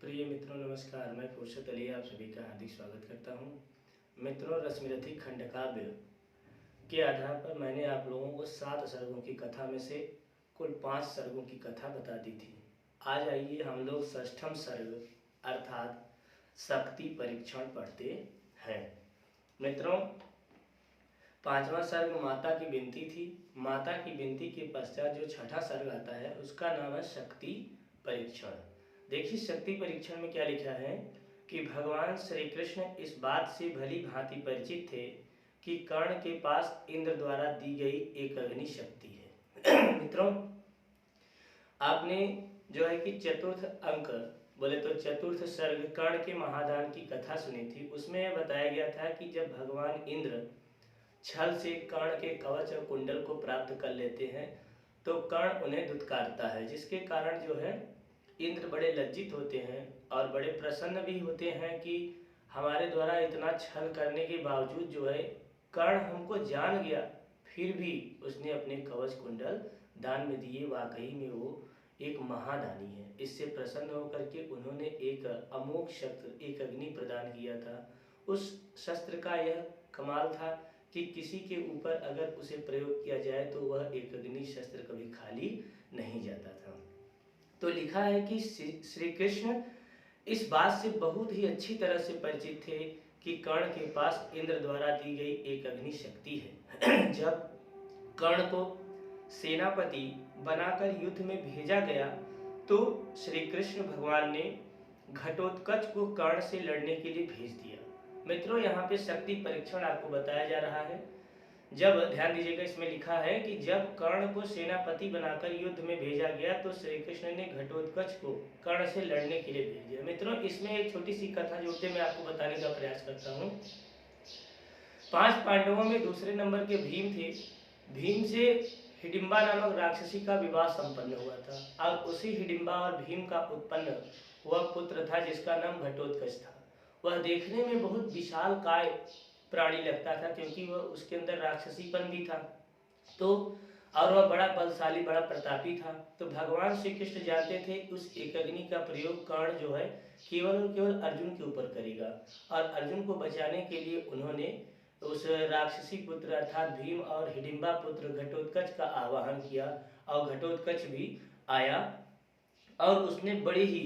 प्रिय मित्रों नमस्कार। मैं फुर्सत अली आप सभी का हार्दिक स्वागत करता हूं। मित्रों, रश्मिरथी खंडकाव्य के आधार पर मैंने आप लोगों को 7 सर्गों की कथा में से कुल 5 सर्गों की कथा बता दी थी। आज आइए हम लोग षष्ठम सर्ग अर्थात शक्ति परीक्षण पढ़ते हैं। मित्रों, 5वां सर्ग माता की विनती थी। माता की विनती के पश्चात जो छठा सर्ग आता है उसका नाम है शक्ति परीक्षण। देखिए, शक्ति परीक्षण में क्या लिखा है कि भगवान श्री कृष्ण इस बात से भली भांति परिचित थे कि कर्ण के पास इंद्र द्वारा दी गई एक अग्नि शक्ति है। मित्रों, आपने जो है कि चतुर्थ अंक बोले तो चतुर्थ सर्ग कर्ण के महादान की कथा सुनी थी। उसमें बताया गया था कि जब भगवान इंद्र छल से कर्ण के कवच और कुंडल को प्राप्त कर लेते हैं तो कर्ण उन्हें धुतकारता है, जिसके कारण जो है इंद्र बड़े लज्जित होते हैं और बड़े प्रसन्न भी होते हैं कि हमारे द्वारा इतना छल करने के बावजूद जो है कर्ण हमको जान गया, फिर भी उसने अपने कवच कुंडल दान में दिए। वाकई में वो एक महादानी है। इससे प्रसन्न होकर के उन्होंने एक अमोघ शस्त्र, एक अग्नि प्रदान किया था। उस शस्त्र का यह कमाल था कि किसी के ऊपर अगर उसे प्रयोग किया जाए तो वह एक अग्नि शस्त्र कभी खाली नहीं जाता था। तो लिखा है कि श्री कृष्ण इस बात से बहुत ही अच्छी तरह से परिचित थे कि कर्ण के पास इंद्र द्वारा दी गई एक अग्नि शक्ति है। जब कर्ण को सेनापति बनाकर युद्ध में भेजा गया तो श्री कृष्ण भगवान ने घटोत्कच को कर्ण से लड़ने के लिए भेज दिया। मित्रों, यहाँ पे शक्ति परीक्षण आपको बताया जा रहा है। जब ध्यान दीजिएगा, इसमें लिखा है कि जब कर्ण को सेनापति बनाकर युद्ध में भेजा गया तो श्री कृष्ण ने घटोत्कच को कर्ण से लड़ने के लिए भेज दिया। मित्रों, इसमें एक छोटी सी कथा जोड़ते मैं आपको बताने का प्रयास करता हूँ। 5 पांडवों में दूसरे नंबर के भीम थे। भीम से हिडिंबा नामक राक्षसी का विवाह संपन्न हुआ था और उसी हिडिंबा और भीम का उत्पन्न हुआ पुत्र था जिसका नाम घटोत्कच था। वह देखने में बहुत विशाल काय प्राणी लगता था क्योंकि वह उसके अंदर राक्षसीपन भी था, तो और वह बड़ा बलशाली, बड़ा प्रतापी था। तो भगवान श्री कृष्ण जानते थे उस एक अग्नि का प्रयोग कर्ण जो है केवल और केवल अर्जुन के ऊपर करेगा और अर्जुन को बचाने के लिए उन्होंने उस राक्षसी पुत्र अर्थात भीम और हिडिंबा पुत्र घटोत्कच का आवाहन किया और घटोत्कच भी आया और उसने बड़ी ही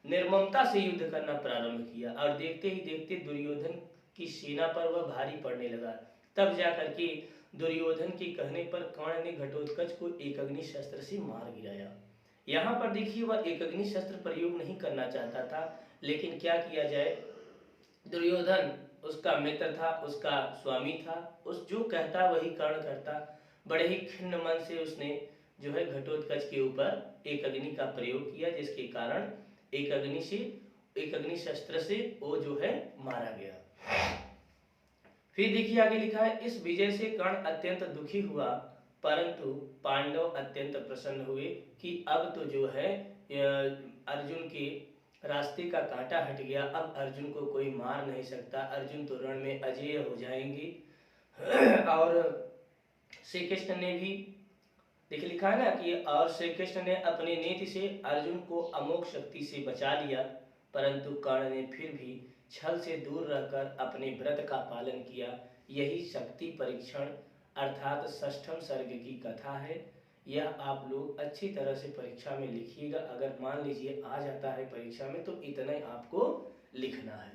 निर्ममता से युद्ध करना प्रारंभ किया और देखते ही देखते दुर्योधन की सेना पर वह भारी पड़ने लगा। तब जाकर के दुर्योधन के कहने पर कर्ण ने घटोत्कच को एक अग्नि शस्त्र से मार गिराया। यहाँ पर देखिए, वह एक अग्नि शस्त्र प्रयोग नहीं करना चाहता था, लेकिन क्या किया जाए, दुर्योधन उसका मित्र था, उसका स्वामी था, उस जो कहता वही कर्ण करता। बड़े ही खिन्न मन से उसने जो है घटोत्कच के ऊपर एक अग्नि का प्रयोग किया, जिसके कारण एक अग्नि शस्त्र से वो जो है मारा गया। फिर देखिए आगे लिखा है, इस विजय से कर्ण अत्यंत दुखी हुआ परंतु पांडव अत्यंत प्रसन्न हुए कि अब तो जो है अर्जुन के रास्ते का कांटा हट गया। अब अर्जुन को कोई मार नहीं सकता, अर्जुन तो रण में अजेय हो जाएंगे। और श्री कृष्ण ने भी देखिए लिखा है ना कि और श्री कृष्ण ने अपनी नीति से अर्जुन को अमोघ शक्ति से बचा लिया, परंतु कर्ण ने फिर भी छल से दूर रहकर अपने व्रत का पालन किया। यही शक्ति परीक्षण अर्थात षष्ठम सर्ग की कथा है। यह आप लोग अच्छी तरह से परीक्षा में लिखिएगा। अगर मान लीजिए आ जाता है परीक्षा में तो इतना ही आपको लिखना है।